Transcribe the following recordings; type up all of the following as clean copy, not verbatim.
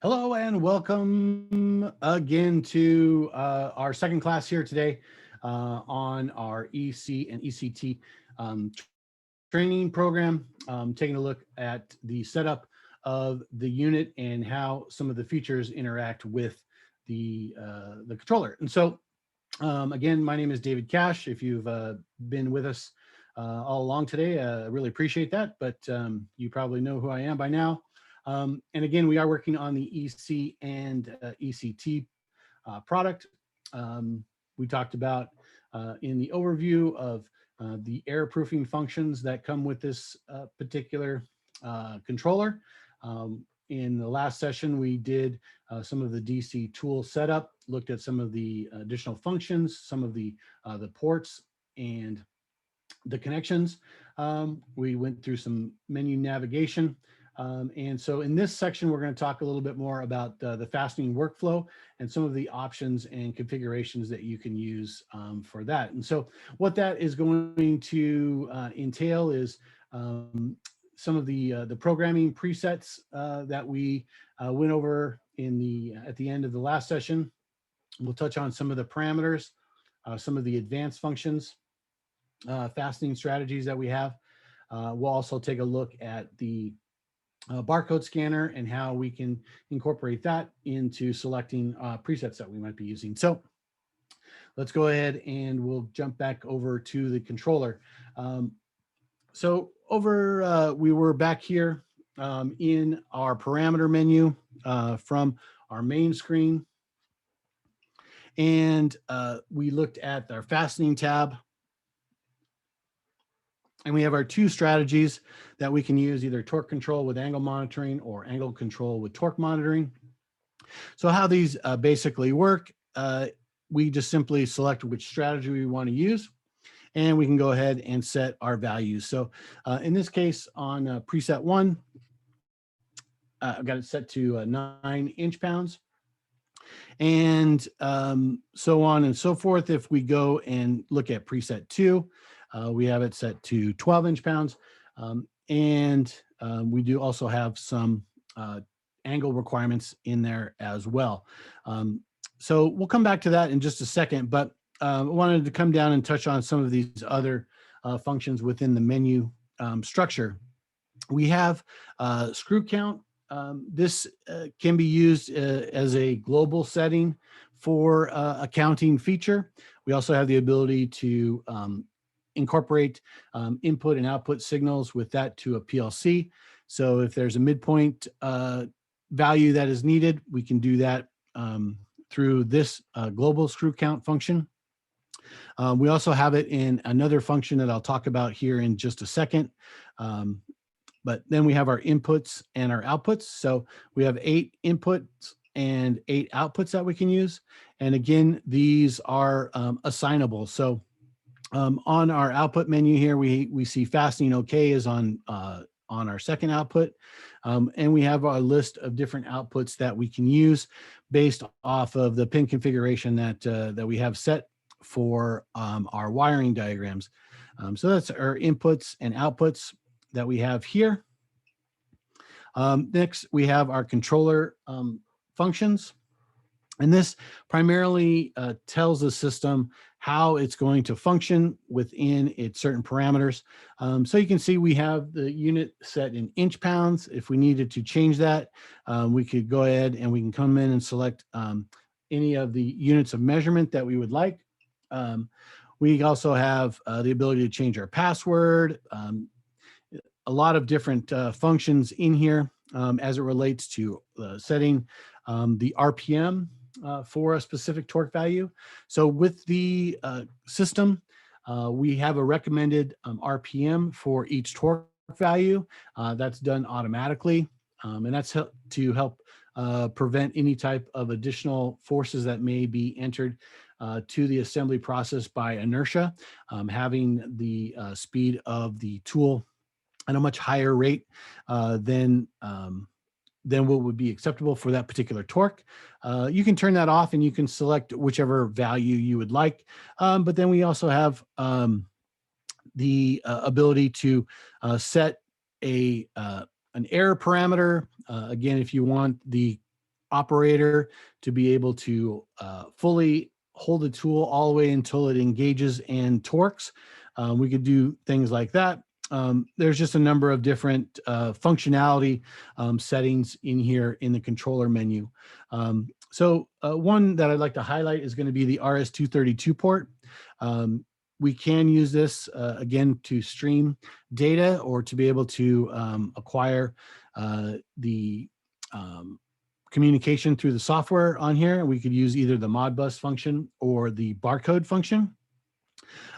Hello and welcome again to our second class here today on our EC and ECT training program, taking a look at the setup of the unit and how some of the features interact with the controller. And so again, my name is David Cash. If you've been with us all along today, I really appreciate that, but you probably know who I am by now. And again, we are working on the EC and ECT product. We talked about in the overview of the error proofing functions that come with this particular controller. In the last session, we did some of the DC tool setup, looked at some of the additional functions, some of the ports and the connections. We went through some menu navigation. And so in this section, we're going to talk a little bit more about the fastening workflow and some of the options and configurations that you can use for that. And so what that is going to entail is some of the programming presets that we went over at the end of the last session. We'll touch on some of the parameters, some of the advanced functions, fastening strategies that we have. We'll also take a look at the barcode scanner and how we can incorporate that into selecting presets that we might be using. So let's go ahead and we'll jump back over to the controller. We were back here in our parameter menu from our main screen. And we looked at our fastening tab. And we have our two strategies that we can use, either torque control with angle monitoring or angle control with torque monitoring. So how these basically work, we just simply select which strategy we want to use, and we can go ahead and set our values. So in this case, on preset 1, I've got it set to 9 inch-pounds. And so on and so forth. If we go and look at preset 2, we have it set to 12 inch-pounds. We do also have some angle requirements in there as well. So we'll come back to that in just a second, but I wanted to come down and touch on some of these other functions within the menu structure. We have screw count. This can be used as a global setting for a counting feature. We also have the ability to incorporate input and output signals with that to a PLC. So if there's a midpoint value that is needed, we can do that through this global screw count function. We also have it in another function that I'll talk about here in just a second. But then we have our inputs and our outputs. So we have 8 inputs and 8 outputs that we can use. And again, these are assignable. So on our output menu here, we see fastening OK is on our second output. And we have our list of different outputs that we can use based off of the pin configuration that we have set for our wiring diagrams. So that's our inputs and outputs that we have here. Next, we have our controller functions. And this primarily tells the system how it's going to function within its certain parameters. So you can see we have the unit set in inch-pounds. If we needed to change that, we could go ahead and we can come in and select any of the units of measurement that we would like. We also have the ability to change our password, a lot of different functions in here as it relates to setting the RPM for a specific torque value. So with the system, we have a recommended RPM for each torque value. That's done automatically, and that's to help prevent any type of additional forces that may be entered to the assembly process by inertia, having the speed of the tool at a much higher rate than what would be acceptable for that particular torque. You can turn that off and you can select whichever value you would like. But then we also have the ability to set an error parameter. Again, if you want the operator to be able to fully hold the tool all the way until it engages and torques. We could do things like that. There's just a number of different functionality settings in here in the controller menu. So one that I'd like to highlight is going to be the RS-232 port. We can use this again to stream data or to be able to acquire the communication through the software on here. We could use either the Modbus function or the barcode function.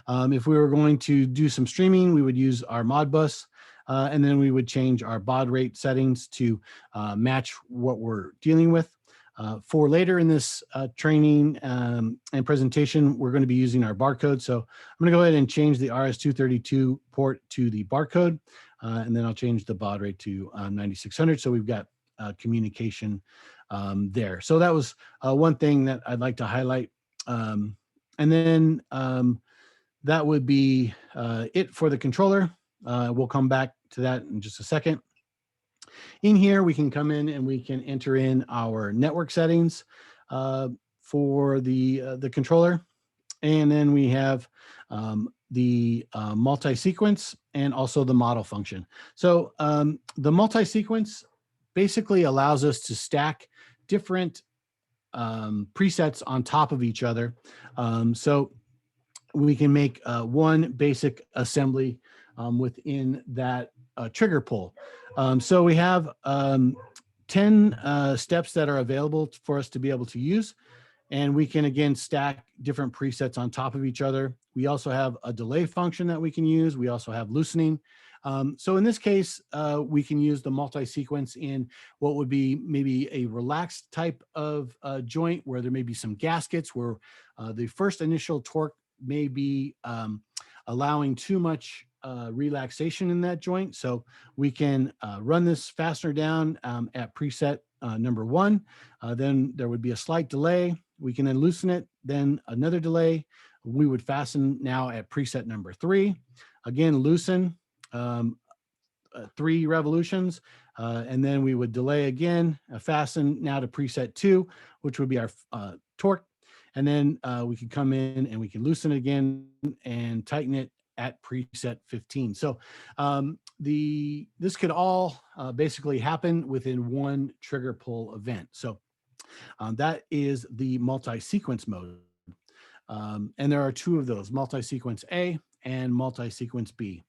If we were going to do some streaming, we would use our Modbus, and then we would change our baud rate settings to match what we're dealing with. For later in this training and presentation, we're going to be using our barcode. So I'm going to go ahead and change the RS-232 port to the barcode, and then I'll change the baud rate to 9600. So we've got communication there. So that was one thing that I'd like to highlight. And then that would be it for the controller. We'll come back to that in just a second. In here, we can come in and we can enter in our network settings for the controller. And then we have the multi-sequence and also the model function. So the multi-sequence basically allows us to stack different presets on top of each other. So we can make one basic assembly within that trigger pull. So we have 10 steps that are available for us to be able to use. And we can, again, stack different presets on top of each other. We also have a delay function that we can use. We also have loosening. So in this case, we can use the multi-sequence in what would be maybe a relaxed type of joint where there may be some gaskets where the first initial torque may be allowing too much relaxation in that joint. So we can run this fastener down at preset number 1. Then there would be a slight delay. We can then loosen it, then another delay. We would fasten now at preset number 3. Again, loosen 3 revolutions, and then we would delay again, fasten now to preset 2, which would be our torque. And then we can come in and we can loosen it again and tighten it at preset 15. So this could all basically happen within one trigger pull event. So that is the multi-sequence mode. And there are 2 of those, multi-sequence A and multi-sequence B.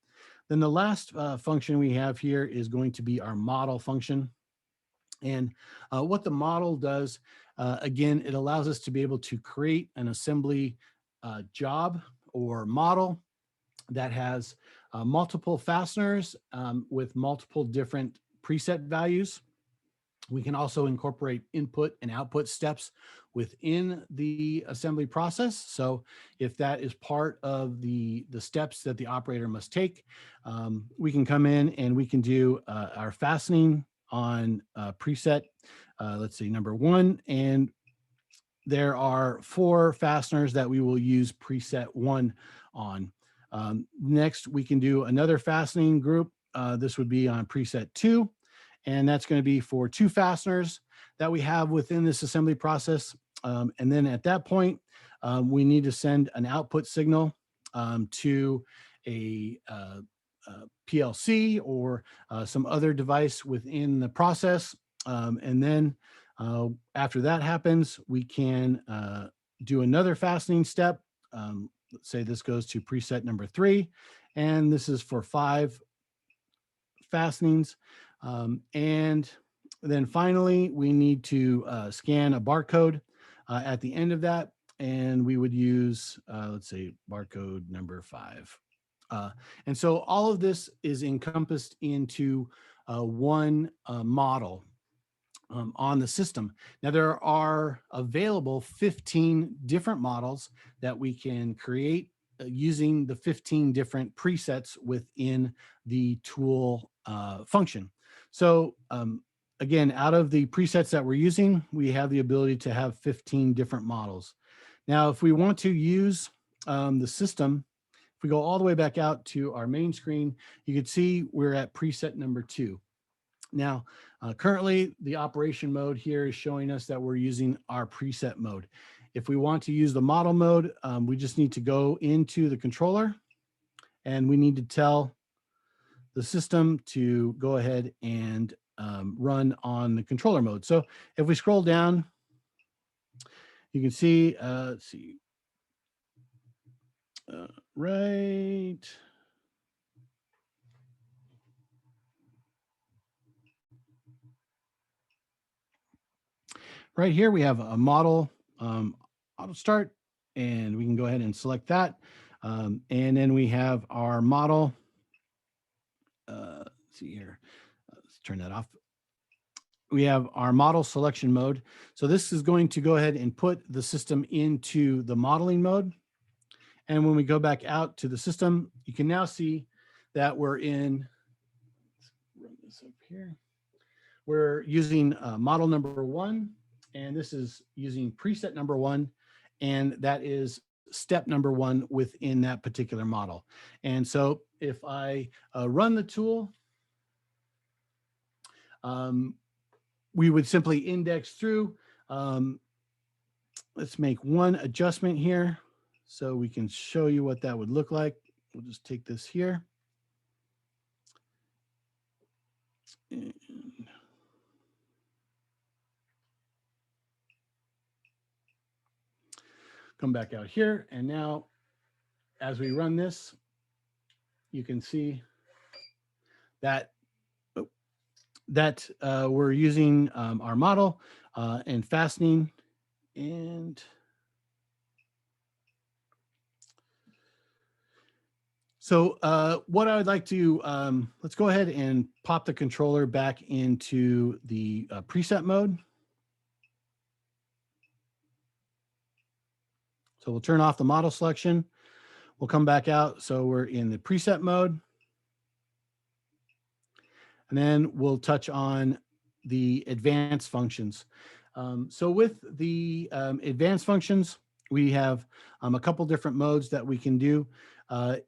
Then the last function we have here is going to be our model function. And what the model does, again, it allows us to be able to create an assembly job or model that has multiple fasteners with multiple different preset values. We can also incorporate input and output steps within the assembly process. So if that is part of the steps that the operator must take, we can come in and we can do our fastening on preset, let's see, number 1. And there are 4 fasteners that we will use preset 1 on. Next, we can do another fastening group. This would be on preset 2. And that's going to be for 2 fasteners that we have within this assembly process. And then at that point, we need to send an output signal to a PLC or some other device within the process. And then after that happens, we can do another fastening step. Let's say this goes to preset number 3, and this is for 5 fastenings. And then finally, we need to scan a barcode at the end of that, and we would use, let's say, barcode number 5. And so all of this is encompassed into one model on the system. Now, there are available 15 different models that we can create using the 15 different presets within the tool function. So again, out of the presets that we're using, we have the ability to have 15 different models. Now, if we want to use the system, if we go all the way back out to our main screen, you can see we're at preset number 2. Now, currently the operation mode here is showing us that we're using our preset mode. If we want to use the model mode, we just need to go into the controller and we need to tell the system to go ahead and run on the controller mode. So if we scroll down, you can see, let's see, right. Right here, we have a model auto start, and we can go ahead and select that. And then we have our model. Let's see here. Let's turn that off. We have our model selection mode. So this is going to go ahead and put the system into the modeling mode. And when we go back out to the system, you can now see that we're in, let's run this up here. We're using model number 1, and this is using preset number 1, and that is step number 1 within that particular model. And so if I run the tool, we would simply index through. Let's make one adjustment here so we can show you what that would look like. We'll just take this here. And come back out here. And now as we run this, you can see that we're using our model and fastening. And so what I would like to, let's go ahead and pop the controller back into the preset mode. So we'll turn off the model selection. We'll come back out. So we're in the preset mode. And then we'll touch on the advanced functions. So with the advanced functions, we have a couple different modes that we can do.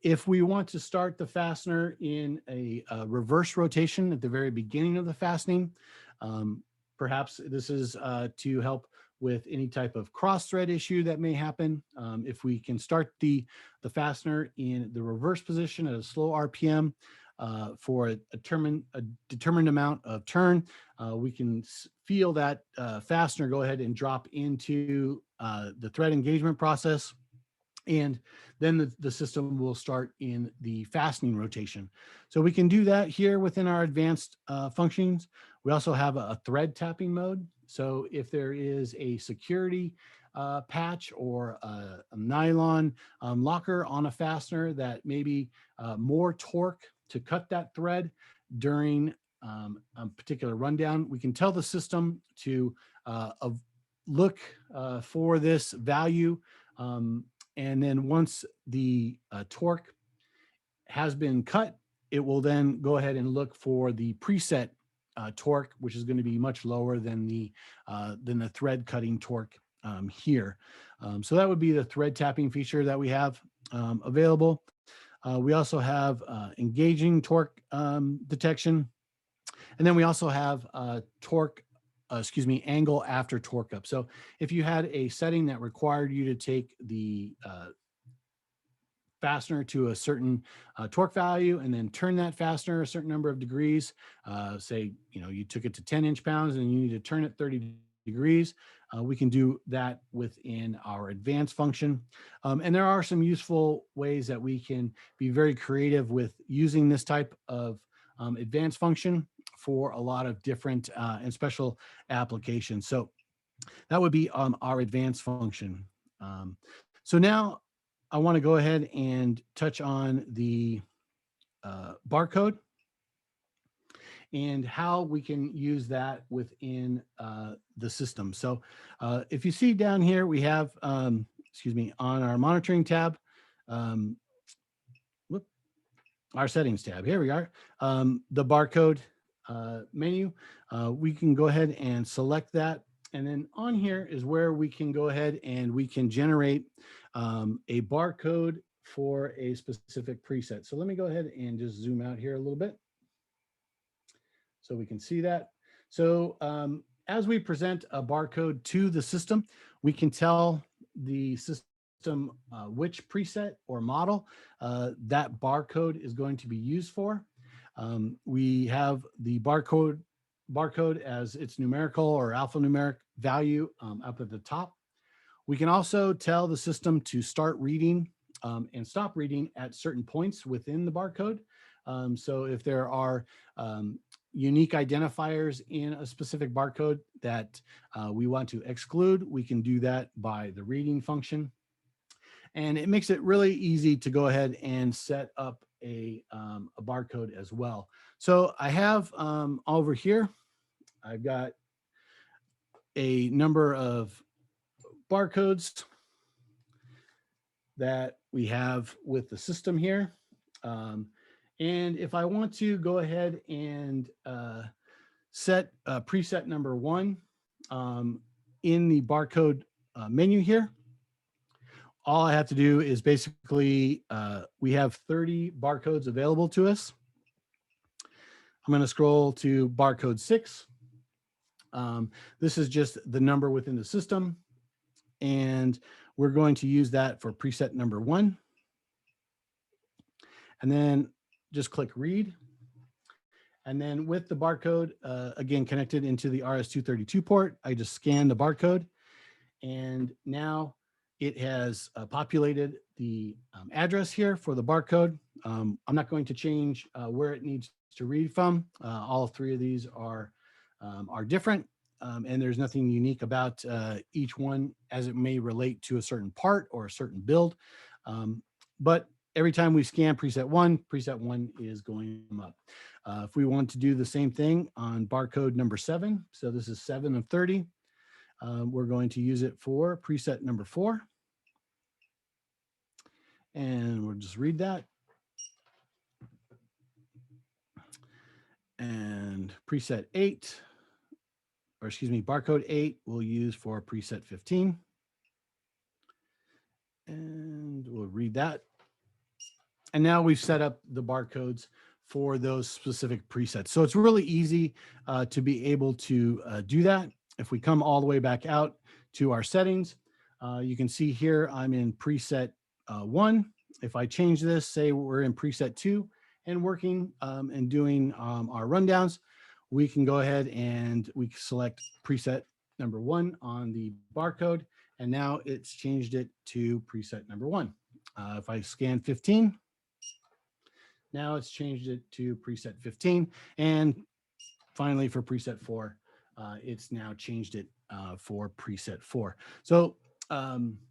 If we want to start the fastener in a reverse rotation at the very beginning of the fastening, perhaps this is to help with any type of cross thread issue that may happen. If we can start the fastener in the reverse position at a slow RPM, for a determined amount of turn, we can feel that fastener go ahead and drop into the thread engagement process. And then the system will start in the fastening rotation. So we can do that here within our advanced functions. We also have a thread tapping mode. So if there is a security patch or a nylon locker on a fastener that maybe more torque to cut that thread during a particular rundown, we can tell the system to look for this value. And then once the torque has been cut, it will then go ahead and look for the preset torque, which is going to be much lower than the thread cutting torque here. So that would be the thread tapping feature that we have available. We also have engaging torque detection. And then we also have torque, angle after torque up. So if you had a setting that required you to take the fastener to a certain torque value and then turn that fastener a certain number of degrees, say, you took it to 10 inch-pounds and you need to turn it 30 degrees, we can do that within our advanced function. And there are some useful ways that we can be very creative with using this type of advanced function for a lot of different and special applications. So that would be our advanced function. So now I want to go ahead and touch on the barcode and how we can use that within the system. So if you see down here, we have, on our monitoring tab, our settings tab, here we are, the barcode menu. We can go ahead and select that. And then on here is where we can go ahead and we can generate a barcode for a specific preset. So let me go ahead and just zoom out here a little bit. so we can see that. So as we present a barcode to the system, we can tell the system which preset or model that barcode is going to be used for. We have the barcode as its numerical or alphanumeric value up at the top. We can also tell the system to start reading and stop reading at certain points within the barcode. So if there are unique identifiers in a specific barcode that we want to exclude, we can do that by the reading function. And it makes it really easy to go ahead and set up a barcode as well. So I have over here, I've got a number of barcodes that we have with the system here. And if I want to go ahead and set preset number 1 in the barcode menu here, all I have to do is basically, we have 30 barcodes available to us. I'm going to scroll to barcode 6. This is just the number within the system, and we're going to use that for preset number 1. And then just click read. And then with the barcode, again, connected into the RS-232 port, I just scan the barcode. And now it has populated the address here for the barcode. I'm not going to change where it needs to read from. All 3 of these are different. And there's nothing unique about each one as it may relate to a certain part or a certain build. But every time we scan preset 1 is going up. If we want to do the same thing on barcode number 7, so this is 7 of 30, we're going to use it for preset number 4. And we'll just read that. And preset 8, or excuse me, barcode 8 we'll use for preset 15. And we'll read that. And now we've set up the barcodes for those specific presets. So it's really easy to be able to do that. If we come all the way back out to our settings, you can see here I'm in preset 1. If I change this, say we're in preset 2 and working and doing our rundowns, we can go ahead and we select preset number 1 on the barcode, and now it's changed it to preset number 1. If I scan 15, now it's changed it to preset 15. And finally for preset 4, it's now changed it for preset 4. So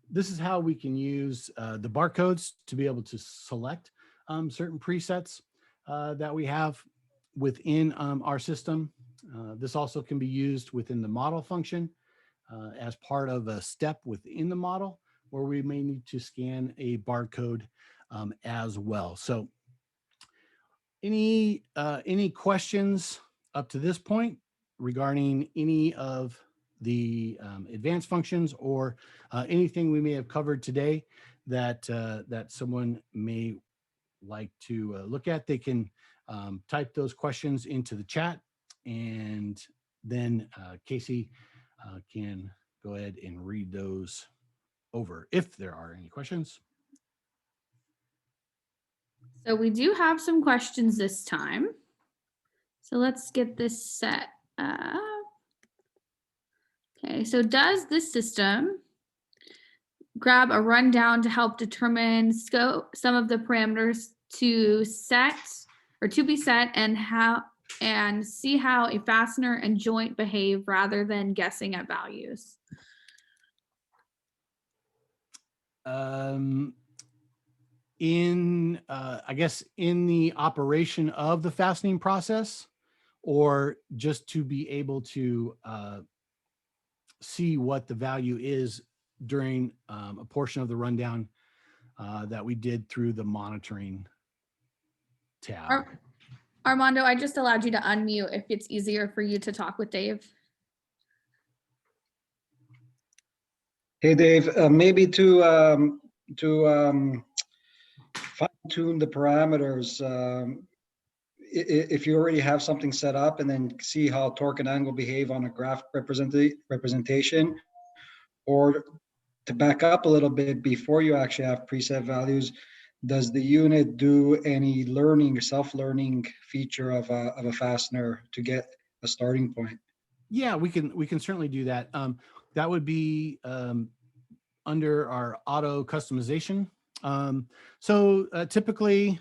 this is how we can use the barcodes to be able to select certain presets that we have within our system. This also can be used within the model function as part of a step within the model where we may need to scan a barcode as well. So any questions up to this point regarding any of the advanced functions or anything we may have covered today that that someone may like to look at? They can type those questions into the chat, and then Casey can go ahead and read those over if there are any questions. So we do have some questions this time. So let's get this set up. Okay, so does this system grab a rundown to help determine some of the parameters to set or to be set, and see how a fastener and joint behave rather than guessing at values? I guess in the operation of the fastening process, or just to be able to see what the value is during a portion of the rundown that we did through the monitoring tab. Armando, I just allowed you to unmute if it's easier for you to talk with Dave. Hey, Dave, maybe to fine-tune the parameters, if you already have something set up and then see how torque and angle behave on a graph representation, or to back up a little bit before you actually have preset values, does the unit do any learning or self-learning feature of a fastener to get a starting point? Yeah, we can certainly do that. That would be under our auto customization. So typically,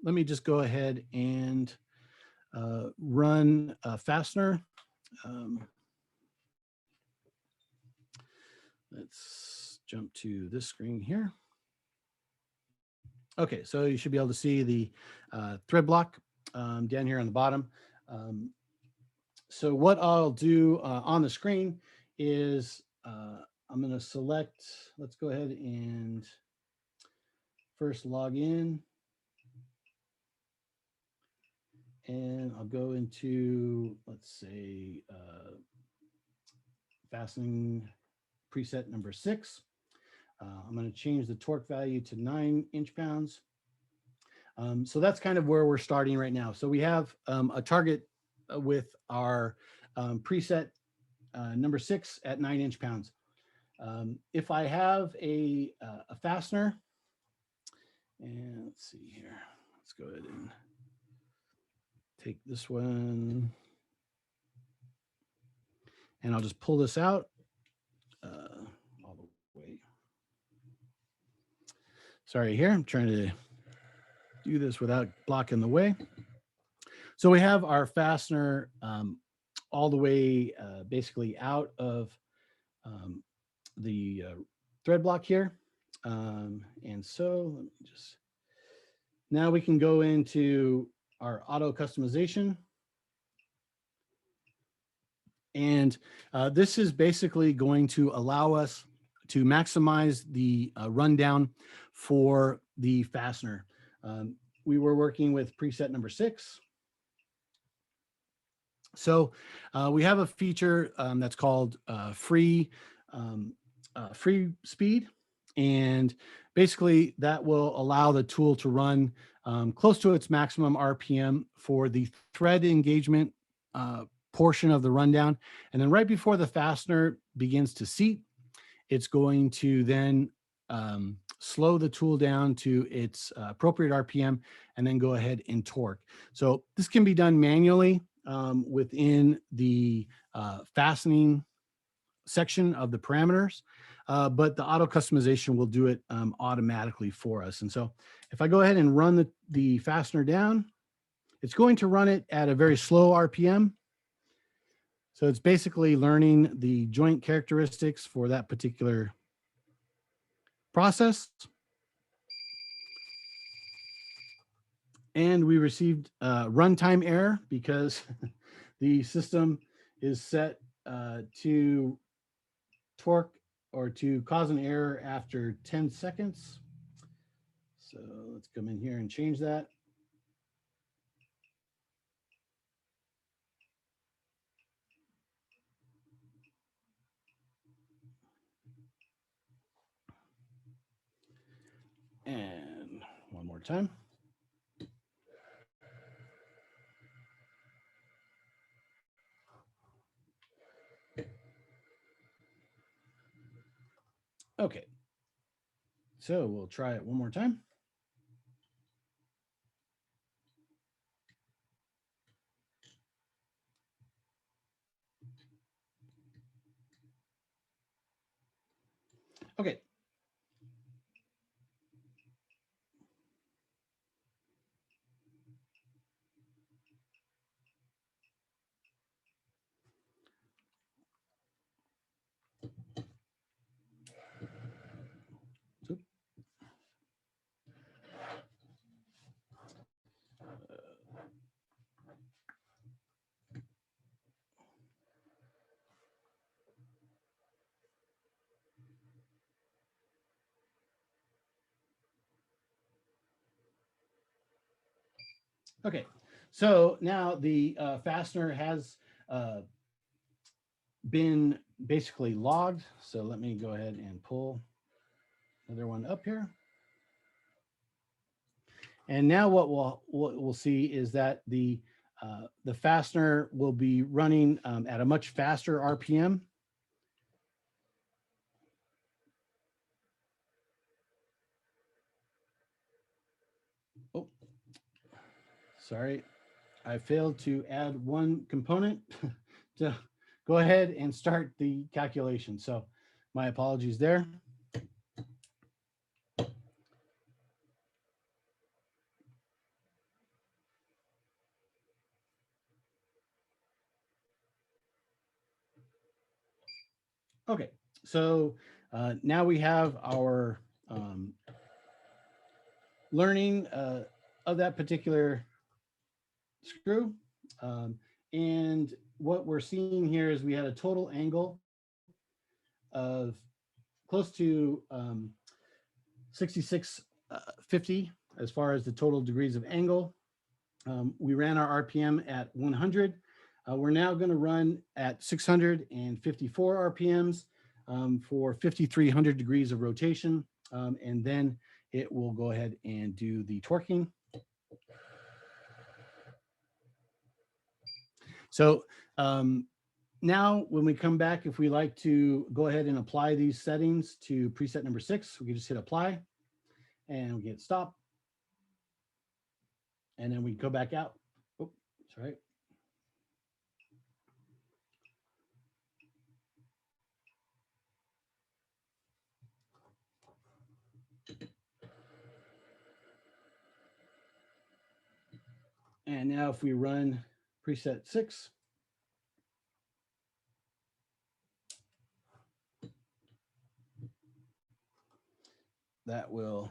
let me just go ahead and run a fastener. Let's jump to this screen here. Okay, so you should be able to see the thread block down here on the bottom. So what I'll do on the screen is I'm going to select, let's go ahead and first log in. And I'll go into, let's say, fastening preset number 6. I'm going to change the torque value to 9 inch-pounds. So that's kind of where we're starting right now. So we have a target with our preset number 6 at 9 inch-pounds. If I have a fastener, and let's see here, let's go ahead and take this one, and I'll just pull this out all the way. Sorry here, I'm trying to do this without blocking the way. So we have our fastener all the way basically out of the thread block here. And so let me just, now we can go into our auto customization. And this is basically going to allow us to maximize the rundown for the fastener. We were working with preset number 6. So we have a feature that's called free speed. And basically that will allow the tool to run close to its maximum RPM for the thread engagement portion of the rundown. And then right before the fastener begins to seat, it's going to then slow the tool down to its appropriate RPM and then go ahead and torque. So this can be done manually within the fastening section of the parameters, but the auto customization will do it automatically for us. And so if I go ahead and run the fastener down, it's going to run it at a very slow RPM. So it's basically learning the joint characteristics for that particular process. And we received runtime error because the system is set to torque or to cause an error after 10 seconds. So let's come in here and change that. And one more time. Okay, so we'll try it one more time. Okay. Okay, so now the fastener has been basically logged. So let me go ahead and pull another one up here. And now what we'll see is that the fastener will be running at a much faster RPM. Oh, sorry, I failed to add one component to go ahead and start the calculation. So my apologies there. Okay, so now we have our learning of that particular screw. And what we're seeing here is we had a total angle of close to 6650 as far as the total degrees of angle. We ran our RPM at 100. We're now going to run at 654 RPMs for 5,300 degrees of rotation. And then it will go ahead and do the torquing. So now when we come back, if we like to go ahead and apply these settings to preset number 6, we can just hit apply and we hit stop. And then we go back out. Oh, that's right. And now if we run preset 6, that will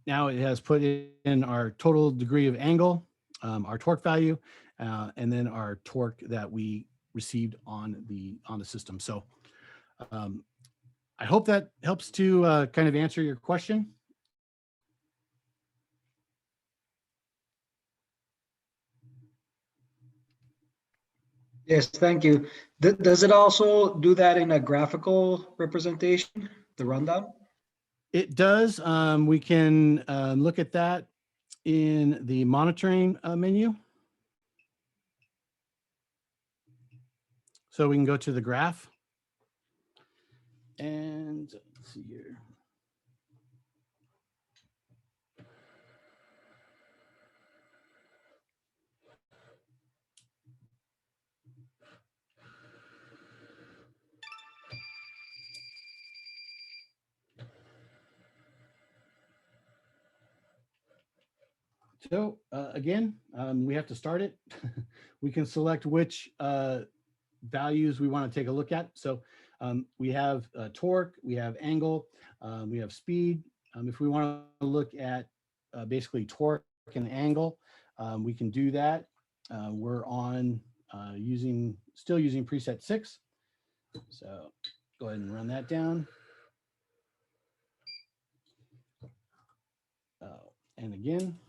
now it has put in our total degree of angle, our torque value, and then our torque that we received on the system. So I hope that helps to kind of answer your question. Yes, thank you. Does it also do that in a graphical representation, the rundown? It does. We can look at that in the monitoring menu. So we can go to the graph and let's see here. So again, we have to start it. We can select which values we want to take a look at. So we have torque, we have angle, we have speed. If we want to look at basically torque and angle, we can do that. We're on still using preset 6. So go ahead and run that down. And again.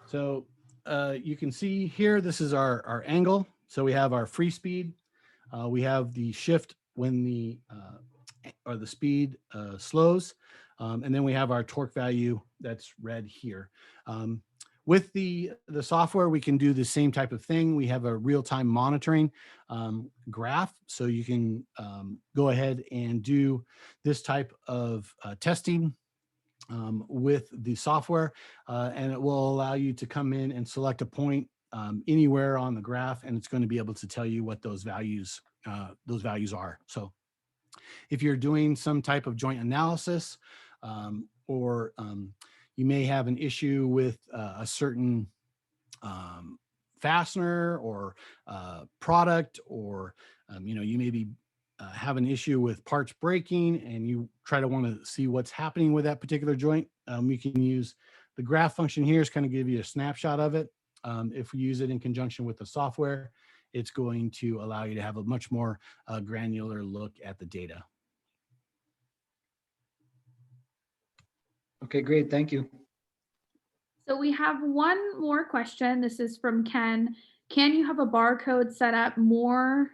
So you can see here, this is our angle. So we have our free speed. We have the shift when the speed slows. And then we have our torque value that's red here. With the software, we can do the same type of thing. We have a real-time monitoring graph. So you can go ahead and do this type of testing with the software, and it will allow you to come in and select a point anywhere on the graph, and it's going to be able to tell you what those values are. So if you're doing some type of joint analysis, or you may have an issue with a certain fastener or product, or you may be have an issue with parts breaking and you want to see what's happening with that particular joint, we can use The graph function here is kind of give you a snapshot of it. If we use it in conjunction with the software, it's going to allow you to have a much more granular look at the data. Okay, great. Thank you. So we have one more question. This is from Ken. Can you have a barcode set up more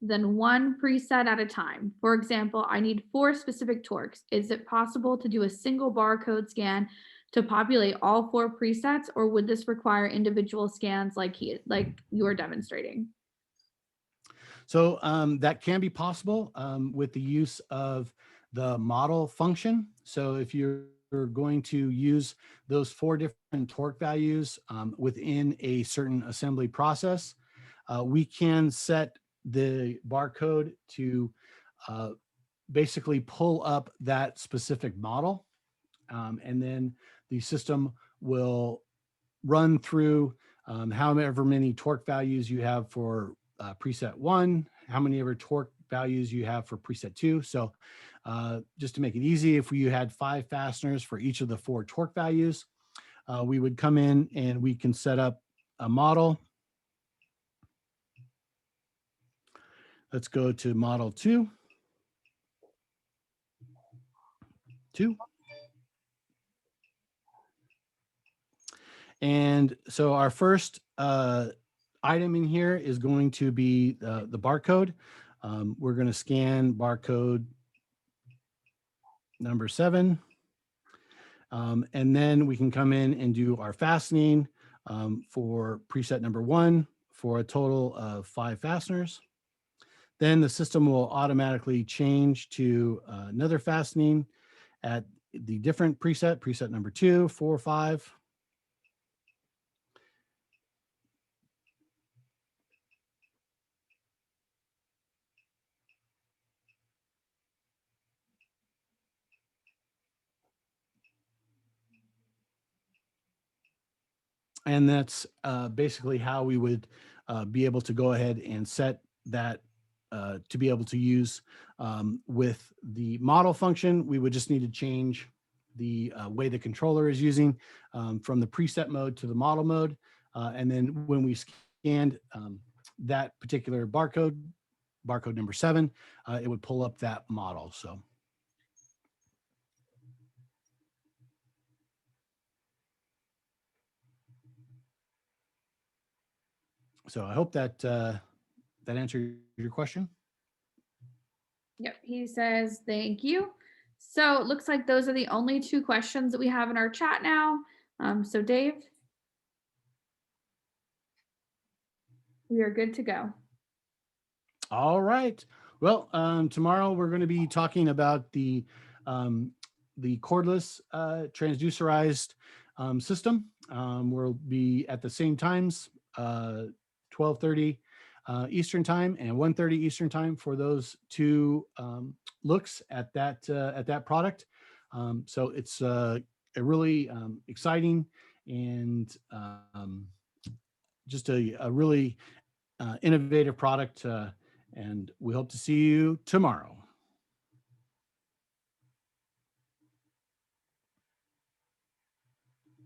than one preset at a time? For example, I need 4 specific torques. Is it possible to do a single barcode scan to populate all 4 presets, or would this require individual scans like you're demonstrating? So that can be possible with the use of the model function. So if you're going to use those 4 different torque values within a certain assembly process, we can set the barcode to basically pull up that specific model. And then the system will run through however many torque values you have for preset 1, how many ever torque values you have for preset 2. So just to make it easy, if we had 5 fasteners for each of the 4 torque values, we would come in and we can set up a model. Let's go to model 2. And so our first item in here is going to be the barcode. We're going to scan barcode number 7. And then we can come in and do our fastening for preset number 1 for a total of 5 fasteners. Then the system will automatically change to another fastening at the different preset number 2, 4, 5. And that's basically how we would be able to go ahead and set that to be able to use with the model function. We would just need to change the way the controller is using from the preset mode to the model mode. And then when we scanned that particular barcode number 7, it would pull up that model. So I hope that that answered your question. Yep, he says thank you. So it looks like those are the only 2 questions that we have in our chat now. So Dave, we are good to go. All right. Well, tomorrow we're going to be talking about the cordless transducerized system. We'll be at the same times, 12:30 Eastern time and 1:30 Eastern time for those 2 looks at that product. So it's a really exciting and just a really innovative product. And we hope to see you tomorrow.